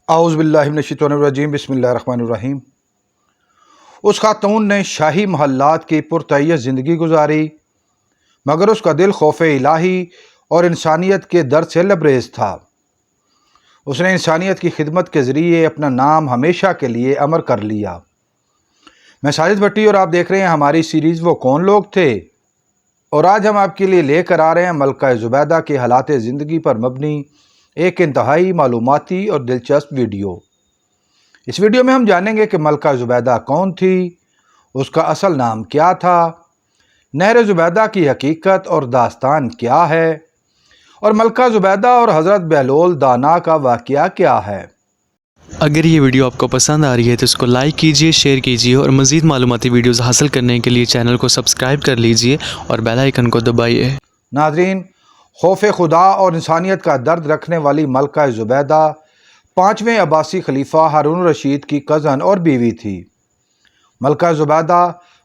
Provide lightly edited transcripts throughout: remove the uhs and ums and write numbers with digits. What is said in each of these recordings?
اعوذ باللہ من الشیطان الرجیم، بسم اللہ الرحمن الرحیم۔ اس خاتون نے شاہی محلات کی پرتعیش زندگی گزاری، مگر اس کا دل خوف الہی اور انسانیت کے درد سے لبریز تھا۔ اس نے انسانیت کی خدمت کے ذریعے اپنا نام ہمیشہ کے لیے امر کر لیا۔ میں ساجد بھٹی اور آپ دیکھ رہے ہیں ہماری سیریز وہ کون لوگ تھے، اور آج ہم آپ کے لیے لے کر آ رہے ہیں ملکہ زبیدہ کے حالات زندگی پر مبنی ایک انتہائی معلوماتی اور دلچسپ ویڈیو۔ اس ویڈیو میں ہم جانیں گے کہ ملکہ زبیدہ کون تھی، اس کا اصل نام کیا تھا، نہر زبیدہ کی حقیقت اور داستان کیا ہے، اور ملکہ زبیدہ اور حضرت بہلول دانا کا واقعہ کیا ہے۔ اگر یہ ویڈیو آپ کو پسند آ رہی ہے تو اس کو لائک کیجئے، شیئر کیجئے اور مزید معلوماتی ویڈیوز حاصل کرنے کے لیے چینل کو سبسکرائب کر لیجئے اور بیل آئیکن کو دبائیے۔ ناظرین، خوف خدا اور انسانیت کا درد رکھنے والی ملکہ زبیدہ 5ویں عباسی خلیفہ ہارون الرشید کی کزن اور بیوی تھی۔ ملکہ زبیدہ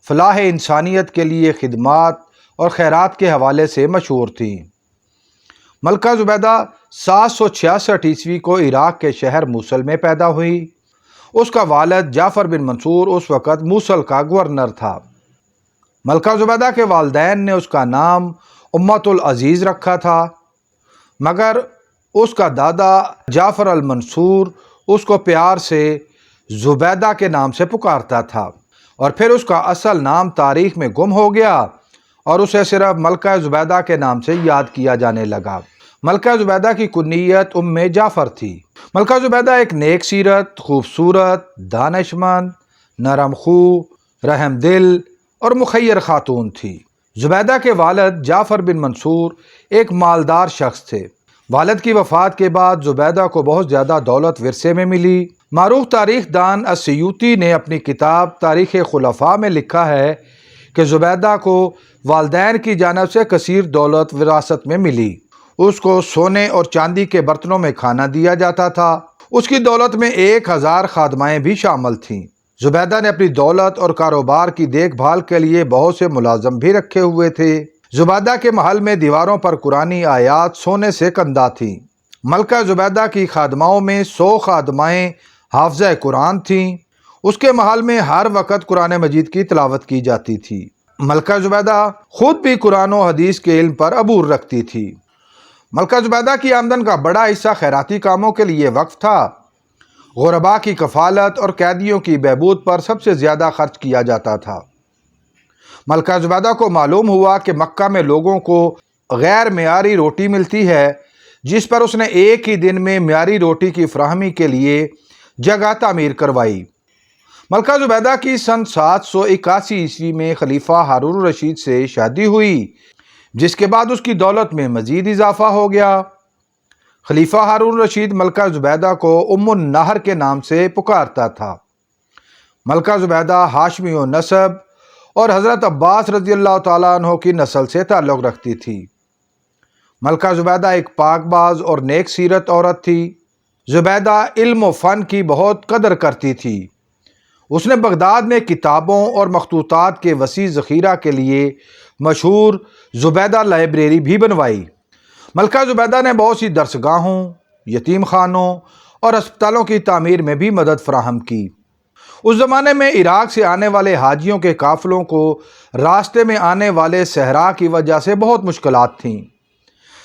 فلاح انسانیت کے لیے خدمات اور خیرات کے حوالے سے مشہور تھیں۔ ملکہ زبیدہ 766 عیسوی کو عراق کے شہر موصل میں پیدا ہوئی۔ اس کا والد جعفر بن منصور اس وقت موصل کا گورنر تھا۔ ملکہ زبیدہ کے والدین نے اس کا نام امت العزیز رکھا تھا، مگر اس کا دادا جعفر المنصور اس کو پیار سے زبیدہ کے نام سے پکارتا تھا، اور پھر اس کا اصل نام تاریخ میں گم ہو گیا اور اسے صرف ملکہ زبیدہ کے نام سے یاد کیا جانے لگا۔ ملکہ زبیدہ کی کنیت ام جعفر تھی۔ ملکہ زبیدہ ایک نیک سیرت، خوبصورت، دانشمند، نرم خو، رحم دل اور مخیر خاتون تھی۔ زبیدہ کے والد جعفر بن منصور ایک مالدار شخص تھے۔ والد کی وفات کے بعد زبیدہ کو بہت زیادہ دولت ورثے میں ملی۔ معروف تاریخ دان السیوطی نے اپنی کتاب تاریخ خلفاء میں لکھا ہے کہ زبیدہ کو والدین کی جانب سے کثیر دولت وراثت میں ملی۔ اس کو سونے اور چاندی کے برتنوں میں کھانا دیا جاتا تھا۔ اس کی دولت میں 1000 خادمائیں بھی شامل تھیں۔ زبیدہ نے اپنی دولت اور کاروبار کی دیکھ بھال کے لیے بہت سے ملازم بھی رکھے ہوئے تھے۔ زبیدہ کے محل میں دیواروں پر قرآنی آیات سونے سے کندہ تھیں۔ ملکہ زبیدہ کی خادماؤں میں 100 خادمائیں حافظہ قرآن تھیں۔ اس کے محل میں ہر وقت قرآن مجید کی تلاوت کی جاتی تھی۔ ملکہ زبیدہ خود بھی قرآن و حدیث کے علم پر عبور رکھتی تھی۔ ملکہ زبیدہ کی آمدن کا بڑا حصہ خیراتی کاموں کے لیے وقف تھا۔ غرباء کی کفالت اور قیدیوں کی بہبود پر سب سے زیادہ خرچ کیا جاتا تھا۔ ملکہ زبیدہ کو معلوم ہوا کہ مکہ میں لوگوں کو غیر معیاری روٹی ملتی ہے، جس پر اس نے ایک ہی دن میں معیاری روٹی کی فراہمی کے لیے جگہ تعمیر کروائی۔ ملکہ زبیدہ کی سن 781 عیسوی میں خلیفہ ہارون الرشید سے شادی ہوئی، جس کے بعد اس کی دولت میں مزید اضافہ ہو گیا۔ خلیفہ ہارون الرشید ملکہ زبیدہ کو ام النہر کے نام سے پکارتا تھا۔ ملکہ زبیدہ ہاشمی و نسب اور حضرت عباس رضی اللہ تعالیٰ عنہ کی نسل سے تعلق رکھتی تھی۔ ملکہ زبیدہ ایک پاک باز اور نیک سیرت عورت تھی۔ زبیدہ علم و فن کی بہت قدر کرتی تھی۔ اس نے بغداد میں کتابوں اور مخطوطات کے وسیع ذخیرہ کے لیے مشہور زبیدہ لائبریری بھی بنوائی۔ ملکہ زبیدہ نے بہت سی درسگاہوں، یتیم خانوں اور ہسپتالوں کی تعمیر میں بھی مدد فراہم کی۔ اس زمانے میں عراق سے آنے والے حاجیوں کے قافلوں کو راستے میں آنے والے صحرا کی وجہ سے بہت مشکلات تھیں۔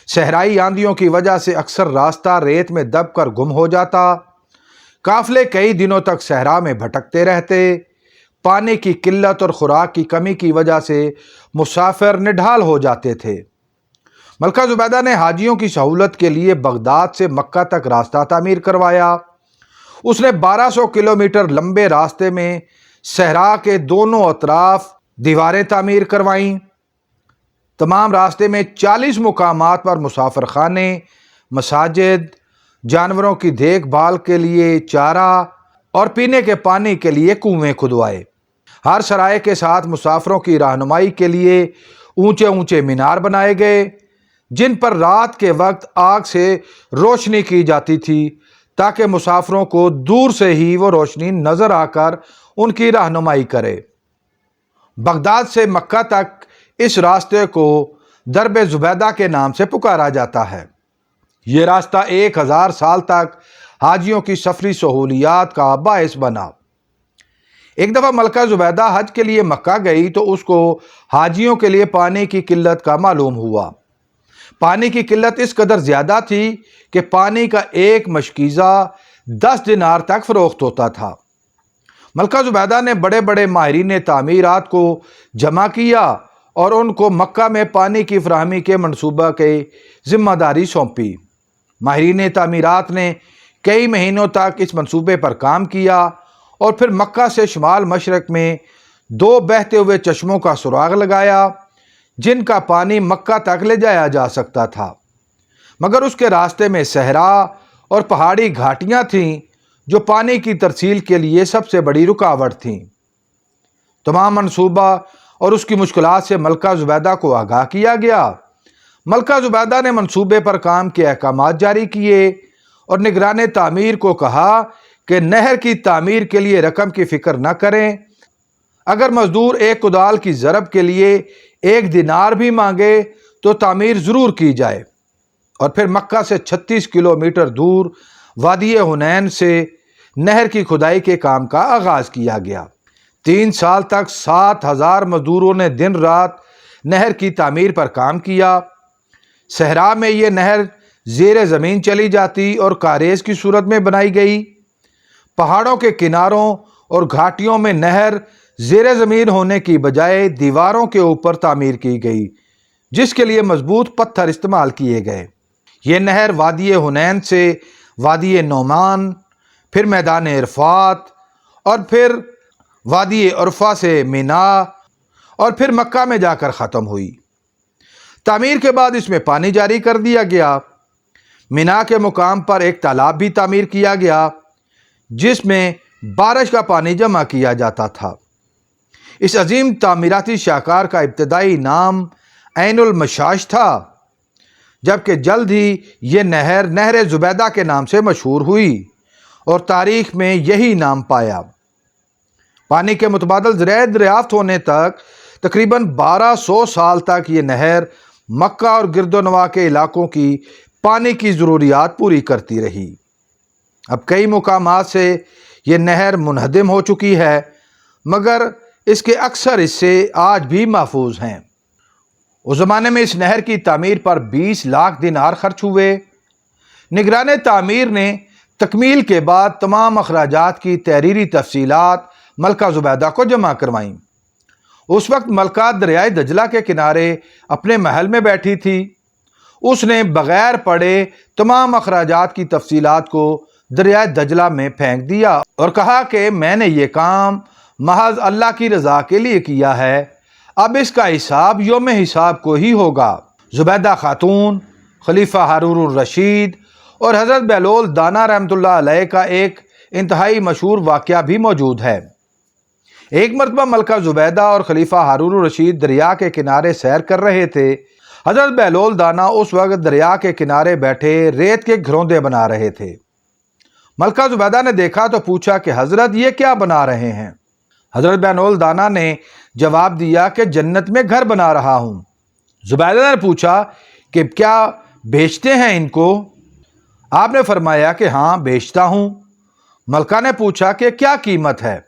صحرائی آندھیوں کی وجہ سے اکثر راستہ ریت میں دب کر گم ہو جاتا۔ قافلے کئی دنوں تک صحرا میں بھٹکتے رہتے۔ پانی کی قلت اور خوراک کی کمی کی وجہ سے مسافر نڈھال ہو جاتے تھے۔ ملکہ زبیدہ نے حاجیوں کی سہولت کے لیے بغداد سے مکہ تک راستہ تعمیر کروایا۔ اس نے 1200 کلومیٹر لمبے راستے میں صحرا کے دونوں اطراف دیواریں تعمیر کروائیں۔ تمام راستے میں 40 مقامات پر مسافر خانے، مساجد، جانوروں کی دیکھ بھال کے لیے چارہ اور پینے کے پانی کے لیے کنویں کھدوائے۔ ہر سرائے کے ساتھ مسافروں کی رہنمائی کے لیے اونچے اونچے مینار بنائے گئے، جن پر رات کے وقت آگ سے روشنی کی جاتی تھی تاکہ مسافروں کو دور سے ہی وہ روشنی نظر آ کر ان کی رہنمائی کرے۔ بغداد سے مکہ تک اس راستے کو درب زبیدہ کے نام سے پکارا جاتا ہے۔ یہ راستہ 1000 سال تک हाजियों की सफरी सहूलियात का बायस बना। एक दफ़ा मलका ज़ुबैदा हज के लिए मक्का गई तो उसको हाजियों के लिए पानी की किल्लत का मालूम हुआ। पानी की किल्लत इस कदर ज़्यादा थी कि पानी का एक मशकीज़ा 10 दिनार तक फ़रोख्त होता था। मलका ज़ुबैदा ने बड़े बड़े माहिरीन तामीरात को जमा किया और उनको मक्का में पानी की फराहमी के मनसूबा के ज़िम्मेदारी सौंपी। माहिरीन तामीरात ने कई महीनों तक इस मनसूबे पर काम किया और फिर मक्का से शुमाल मशरक़ में 2 बहते हुए चश्मों का सुराग लगाया जिनका पानी मक्का तक ले जाया जा सकता था, मगर उसके रास्ते में सहरा और पहाड़ी घाटियाँ थीं जो पानी की तरसील के लिए सबसे बड़ी रुकावट थीं। तमाम मनसूबा और उसकी मुश्किलात से मलका ज़ुबैदा को आगाह किया गया। मलका ज़ुबैदा ने मनसूबे पर काम के अहकाम जारी किए और निगरान तामीर को कहा कि नहर की तामीर के लिए रकम की फ़िक्र न करें। अगर मजदूर एक कुदाल की ज़रब के लिए 1 दिनार भी मांगे तो तामीर ज़रूर की जाए। और फिर मक्का से 36 किलोमीटर दूर वादी हुनैन से नहर की खुदाई के काम का आगाज़ किया गया। 3 साल तक 7000 मजदूरों ने दिन रात नहर की तामीर पर काम किया। सहरा में ये नहर ज़ेर ज़मीन चली जाती और कारेज की सूरत में बनाई गई। पहाड़ों के किनारों और घाटियों में नहर ज़ेर ज़मीन होने की बजाय दीवारों के ऊपर तामीर की गई, जिसके लिए मजबूत पत्थर इस्तेमाल किए गए। ये नहर वादी हुनैन से वादी नोमान, फिर मैदान इरफात और फिर वादी अरफा से मीना और फिर मक्का में जाकर ख़त्म हुई। तामीर के बाद इसमें पानी जारी कर दिया गया। मीना के मुकाम पर एक तालाब भी तामीर किया गया जिसमें बारिश का पानी जमा किया जाता था। इस अजीम तामीराती शाहकार का इब्तदाई नाम ऐनुल मशाश था, जबकि जल्द ही ये नहर नहर ज़ुबैदा के नाम से मशहूर हुई और तारीख़ में यही नाम पाया। पानी के मुतबादल ज़राए दरियाफ़्त होने तक तकरीबन 1200 साल तक ये नहर मक्का और गिरदोनवा के इलाकों की पानी की ज़रूरियात पूरी करती रही। अब कई मुकामात से ये नहर मुनहदम हो चुकी है, मगर इसके अक्सर हिस्से आज भी महफूज हैं। उस ज़माने में इस नहर की तामीर पर 20 लाख दिनार खर्च हुए। निगरान तामीर ने तकमील के बाद तमाम अखराजात की तहरीरी तफसीलात मलका ज़ुबैदा को जमा करवाईं। उस वक्त मलका दरियाए दजला के किनारे अपने महल में बैठी थी। उसने बग़ैर पढ़े तमाम अखराजात की तफसीलात को दरियाए दजला में फेंक दिया और कहा कि मैंने ये काम महज अल्लाह की रज़ा के लिए किया है, अब इसका हिसाब यौम हिसाब को ही होगा। ज़ुबैदा खातून, खलीफा हारून रशीद और हज़रत बहलोल दाना रहमतुल्लाह अलैह का एक इंतहाई मशहूर वाक़या भी मौजूद है। एक मरतबा मलका ज़ुबैदा और खलीफा हारून रशीद दरिया के किनारे सैर कर रहे थे। हज़रत बहलोल दाना उस वक्त दरिया के किनारे बैठे रेत के घरौंदे बना रहे थे। मलका ज़ुबैदा ने देखा तो पूछा कि हज़रत ये क्या बना रहे हैं? हज़रत बहलोल दाना ने जवाब दिया कि जन्नत में घर बना रहा हूँ। ज़ुबैदा ने पूछा कि क्या बेचते हैं इनको? आपने फरमाया कि हाँ बेचता हूँ। मलका ने पूछा कि क्या कीमत है?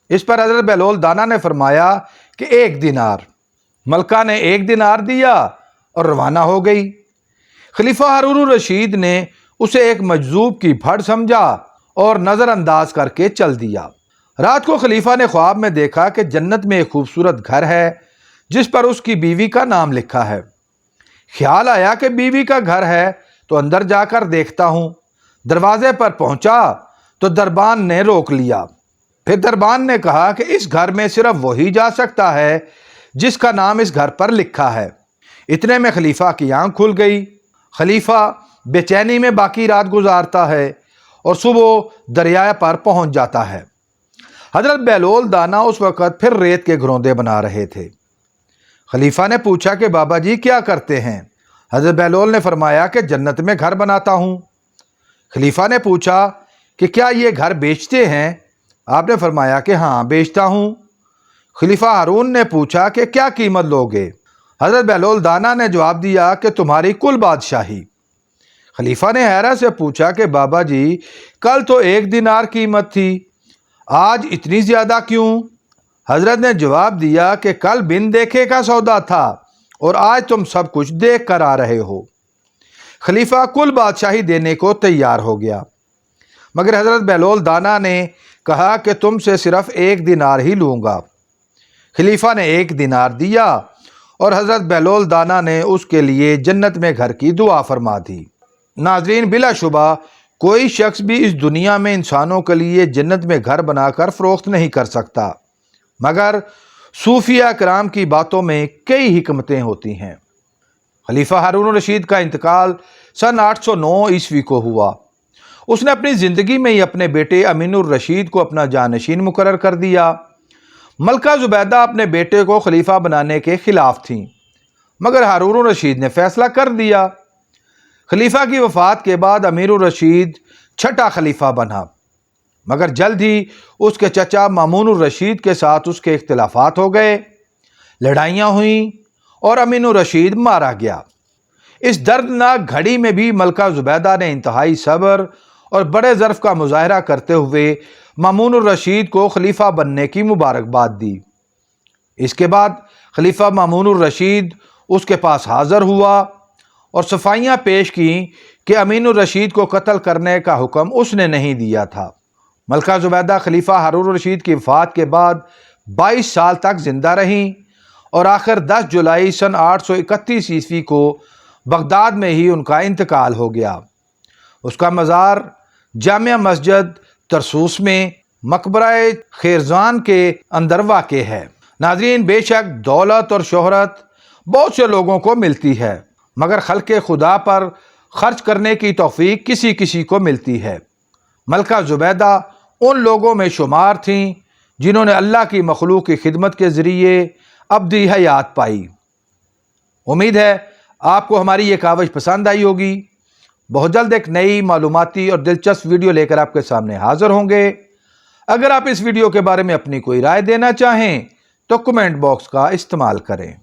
इस पर हज़रत बहलोल दाना ने फरमाया कि 1 दिनार। मलका ने 1 दिनार दिया और रवाना हो गई। खलीफा हारून रशीद ने उसे एक मजजूब की भड़ समझा और नज़रअंदाज करके चल दिया। रात को खलीफा ने ख्वाब में देखा कि जन्नत में एक खूबसूरत घर है जिस पर उसकी बीवी का नाम लिखा है। ख्याल आया कि बीवी का घर है तो अंदर जाकर देखता हूँ। दरवाजे पर पहुंचा तो दरबान ने रोक लिया। फिर दरबान ने कहा कि इस घर में सिर्फ वही जा सकता है जिसका नाम इस घर पर लिखा है। इतने में खलीफा की आंख खुल गई। खलीफा बेचैनी में बाकी रात गुजारता है और सुबह दरिया पर पहुंच जाता है। हज़रत बहलोल दाना उस वक़्त फिर रेत के घरौंदे बना रहे थे। खलीफा ने पूछा कि बाबा जी क्या करते हैं? हज़रत बहलोल ने फरमाया कि जन्नत में घर बनाता हूँ। खलीफा ने पूछा कि क्या ये घर बेचते हैं? आपने फरमाया कि हाँ बेचता हूँ। खलीफा हारून ने पूछा कि क्या कीमत लोगे? हज़रत बहलोल दाना ने जवाब दिया कि तुम्हारी कुल बादशाही। खलीफा ने हैरत से पूछा कि बाबा जी, कल तो 1 दिनार कीमत थी, आज इतनी ज़्यादा क्यों? हजरत ने जवाब दिया कि कल बिन देखे का सौदा था और आज तुम सब कुछ देख कर आ रहे हो। खलीफा कुल बादशाही देने को तैयार हो गया, मगर हजरत बहलोल दाना ने कहा कि तुमसे सिर्फ 1 दिनार ही लूँगा। खलीफा ने 1 दिनार दिया और हजरत बहलोल दाना ने उसके लिए जन्नत में घर की दुआ फरमा दी। नाजरीन, बिलाशुबा कोई शख्स भी इस दुनिया में इंसानों के लिए जन्नत में घर बनाकर फ़रोख्त नहीं कर सकता, मगर सूफिया कराम की बातों में कई हिकमतें होती हैं। खलीफा हारून रशीद का इंतकाल सन 809 ईस्वी को हुआ। उसने अपनी ज़िंदगी में ही अपने बेटे अमीनुर रशीद को अपना जानशीन मुकर्रर कर दिया। मलका ज़ुबैदा अपने बेटे को खलीफा बनाने के खिलाफ थीं, मगर हारून रशीद ने फैसला कर दिया। खलीफा की वफ़ात के बाद अमीरुर रशीद छठा खलीफा बना, मगर जल्द ही उसके चचा मामूनुर रशीद के साथ उसके इख्तिलाफात हो गए, लड़ाइयाँ हुईं और अमीनुर रशीद मारा गया। इस दर्दनाक घड़ी में भी मलका ज़ुबैदा ने इंतहाई सब्र और बड़े ज़र्फ़ का मुज़ाहरा करते हुए मामूनुर रशीद को खलीफा बनने की मुबारकबाद दी। इसके बाद खलीफा मामूनुर रशीद उसके पास हाज़िर हुआ और सफाइयाँ पेश की कि अमीनुर रशीद को कत्ल करने का हुक्म उसने नहीं दिया था। मलका ज़ुबैदा खलीफा हारून रशीद की वफ़ात के बाद 22 साल तक ज़िंदा रहीं और आखिर 10 जुलाई सन 831 ईस्वी को बगदाद में ही उनका इंतकाल हो गया। उसका मज़ार जामिया मस्जिद तरसूस में मकबरा खैरजान के अंदर वाक़ है। नाज़रीन, बेशक दौलत और शोहरत बहुत से लोगों को मिलती है, मगर खल्क़े खुदा पर खर्च करने की तौफीक किसी किसी को मिलती है। मलका ज़ुबैदा उन लोगों में शुमार थीं जिन्होंने अल्लाह की मखलूक की खिदमत के ज़रिए अब्दी हयात पाई। उम्मीद है आपको हमारी ये काविश पसंद आई होगी। बहुत जल्द एक नई मालूमाती और दिलचस्प वीडियो लेकर आपके सामने हाज़िर होंगे। अगर आप इस वीडियो के बारे में अपनी कोई राय देना चाहें तो कमेंट बॉक्स का इस्तेमाल करें।